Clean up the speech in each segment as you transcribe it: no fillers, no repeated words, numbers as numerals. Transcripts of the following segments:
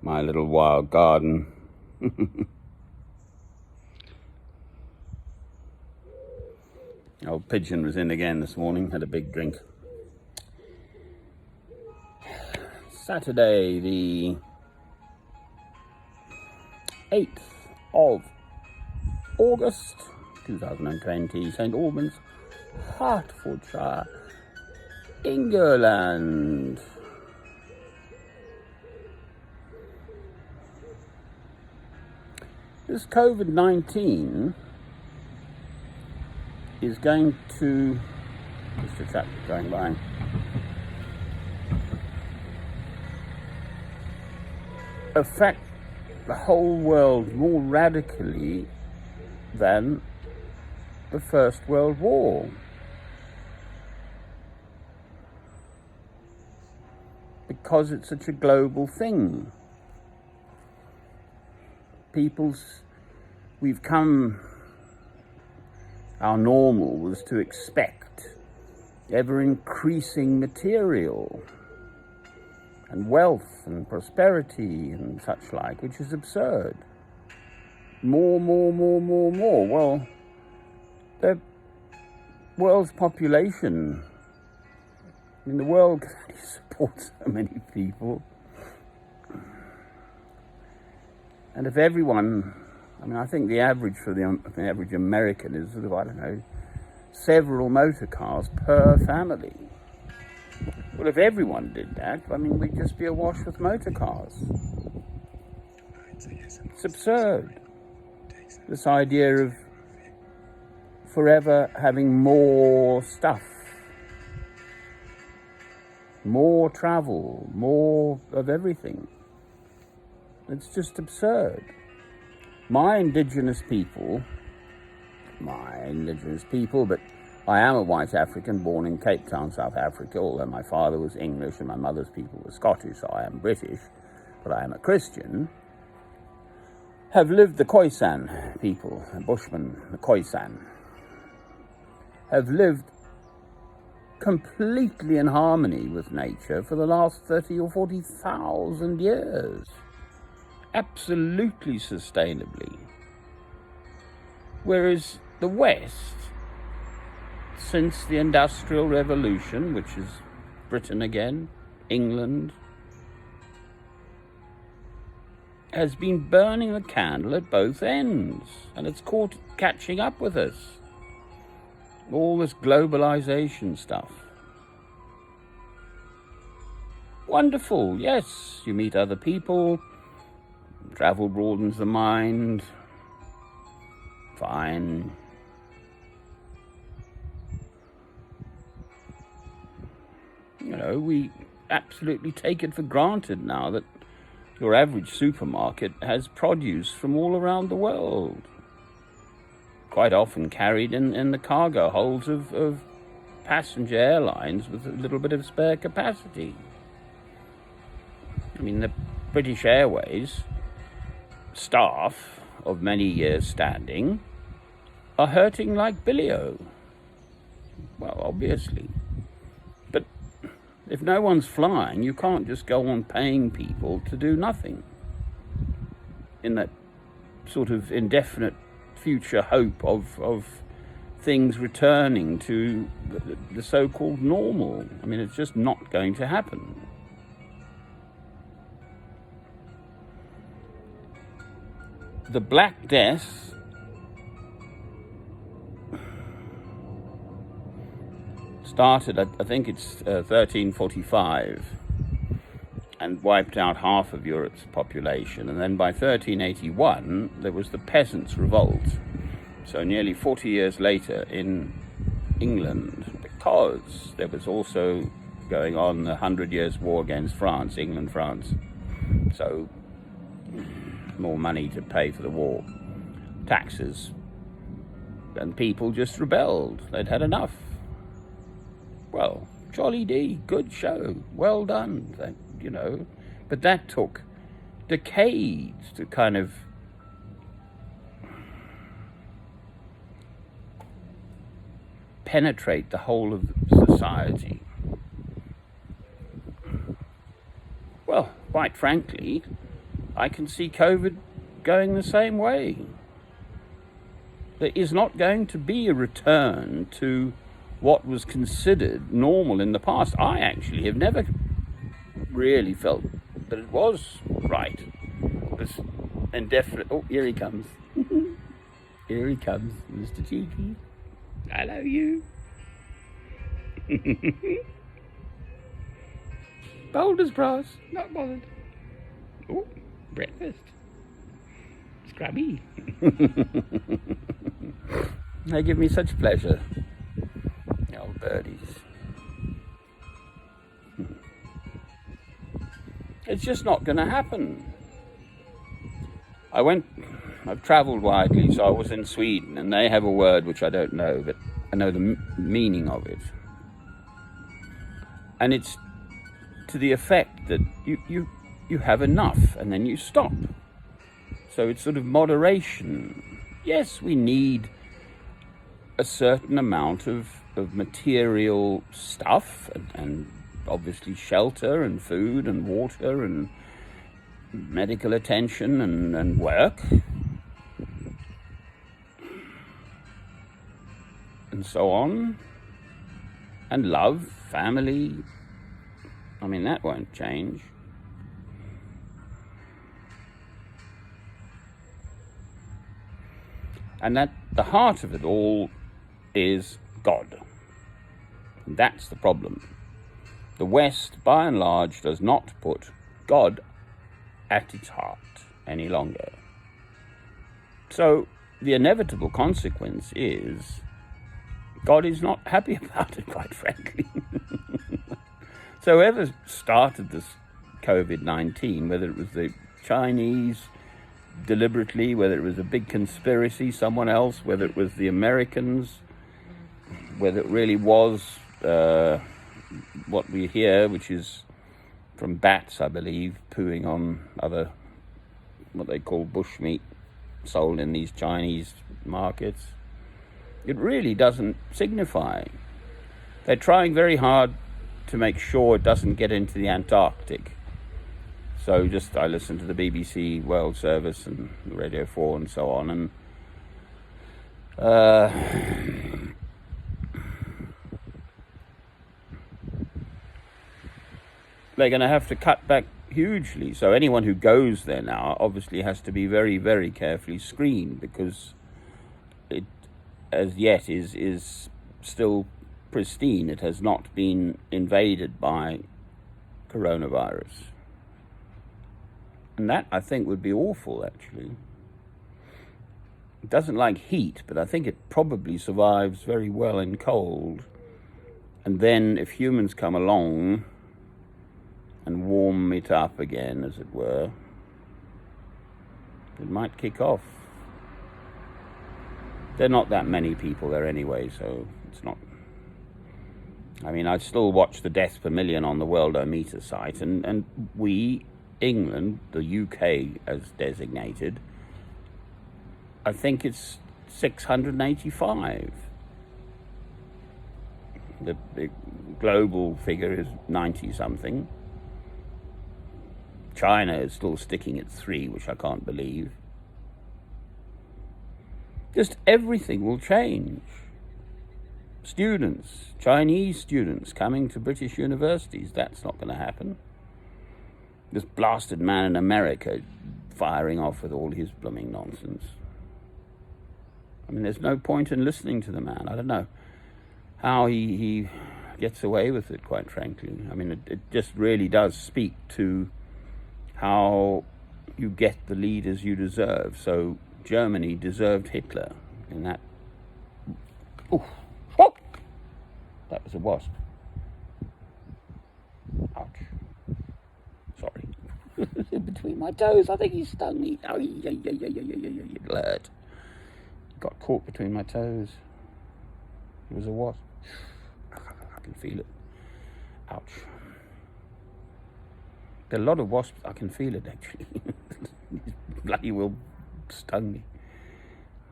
my little wild garden. Old pigeon was in again this morning, had a big drink. Saturday the 8th of August 2020, St Albans, Hertfordshire, England. This COVID-19 is going to, just a tractor going by, affect the whole world more radically than the First World War. Because it's such a global thing. We've come, our normal was to expect ever increasing material and wealth and prosperity and such like, which is absurd. More. Well, the world's population, I mean, the world can only support so many people. And if everyone, I mean, I think the average for the average American is sort of, I don't know, several motor cars per family. Well, if everyone did that, I mean, we'd just be awash with motor cars. It's absurd. This idea of forever having more stuff, more travel, more of everything. It's just absurd. My indigenous people, but I am a white African born in Cape Town, South Africa, although my father was English and my mother's people were Scottish, so I am British, but I am a Christian, have lived, the Khoisan people, the Bushmen, the Khoisan, have lived completely in harmony with nature for the last 30 or 40,000 years. Absolutely sustainably. Whereas the West, since the Industrial Revolution, which is Britain again, England, has been burning the candle at both ends, and it's catching up with us. All this globalization stuff. Wonderful, yes, you meet other people, travel broadens the mind, fine. You know, we absolutely take it for granted now that your average supermarket has produce from all around the world. Quite often carried in the cargo holds of passenger airlines with a little bit of spare capacity. I mean, the British Airways staff of many years standing are hurting like billy-o. Well, obviously. But if no one's flying, you can't just go on paying people to do nothing in that sort of indefinite future hope of things returning to the so-called normal. I mean, it's just not going to happen. The Black Death started, I think it's 1345, and wiped out half of Europe's population. And then by 1381, there was the Peasants' Revolt. So nearly 40 years later in England, because there was also going on the 100 Years' War against France, England, France. So more money to pay for the war, taxes, and people just rebelled. They'd had enough. Well, jolly D, good show, well done, you know. But that took decades to kind of penetrate the whole of society. Well, quite frankly, I can see COVID going the same way. There is not going to be a return to what was considered normal in the past. I actually have never really felt that it was right. It was indefinite. Oh, here he comes. Here he comes, Mr. Cheeky. Hello, you. Bold as brass, not bothered. Oh, breakfast. Scrubby. They give me such pleasure. The old birdies. It's just not going to happen. I've travelled widely, so I was in Sweden, and they have a word which I don't know, but I know the meaning of it. And it's to the effect that you have enough, and then you stop. So it's sort of moderation. Yes, we need a certain amount of material stuff, and obviously shelter and food and water and medical attention and work and so on, and love, family. I mean, that won't change. And at the heart of it all is God. And that's the problem. The West, by and large, does not put God at its heart any longer. So the inevitable consequence is God is not happy about it, quite frankly. So whoever started this COVID-19, whether it was the Chinese deliberately, whether it was a big conspiracy, someone else, whether it was the Americans, whether it really was what we hear, which is from bats, I believe, pooing on other, what they call bushmeat, sold in these Chinese markets. It really doesn't signify. They're trying very hard to make sure it doesn't get into the Antarctic. So I listen to the BBC World Service and Radio 4 and so on, and they're going to have to cut back hugely. So anyone who goes there now obviously has to be very, very carefully screened, because it, as yet, is still pristine. It has not been invaded by coronavirus. And that, I think, would be awful, actually. It doesn't like heat, but I think it probably survives very well in cold. And then if humans come along and warm it up again, as it were, it might kick off. There are not that many people there anyway, so it's not... I mean, I still watch the deaths per million on the Worldometer site, and we, England, the UK as designated, I think it's 685. The global figure is 90-something. China is still sticking at 3, which I can't believe. Just everything will change. Students, Chinese students coming to British universities, that's not going to happen. This blasted man in America firing off with all his blooming nonsense. I mean, there's no point in listening to the man. I don't know how he gets away with it, quite frankly. I mean, it just really does speak to how you get the leaders you deserve. So Germany deserved Hitler in that. Ooh, whoop! That was a wasp. Ouch. Sorry. In between my toes. I think he stung me. Oh, it hurt. Got caught between my toes. It was a wasp. I can feel it. Ouch. There are a lot of wasps. I can feel it, actually. Bloody will stung me.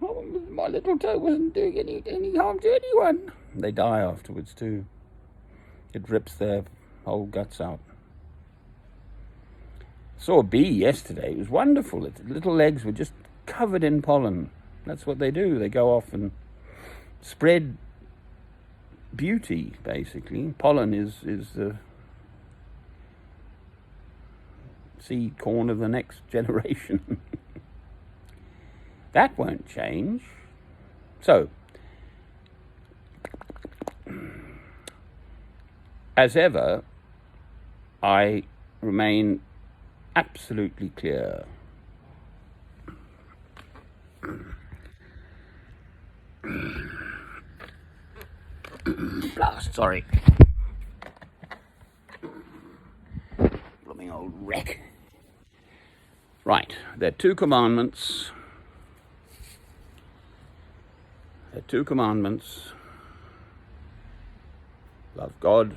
Oh, my little toe wasn't doing any harm to anyone. They die afterwards too. It rips their whole guts out. Saw a bee yesterday. It was wonderful. Its little legs were just covered in pollen. That's what they do. They go off and spread beauty, basically. Pollen is the seed corn of the next generation. That won't change. So, as ever, I remain absolutely clear. Blast, sorry. Blooming old wreck. Right, there are two commandments. There are two commandments. Love God.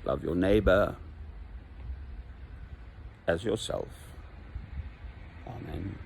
Love your neighbour as yourself. Amen.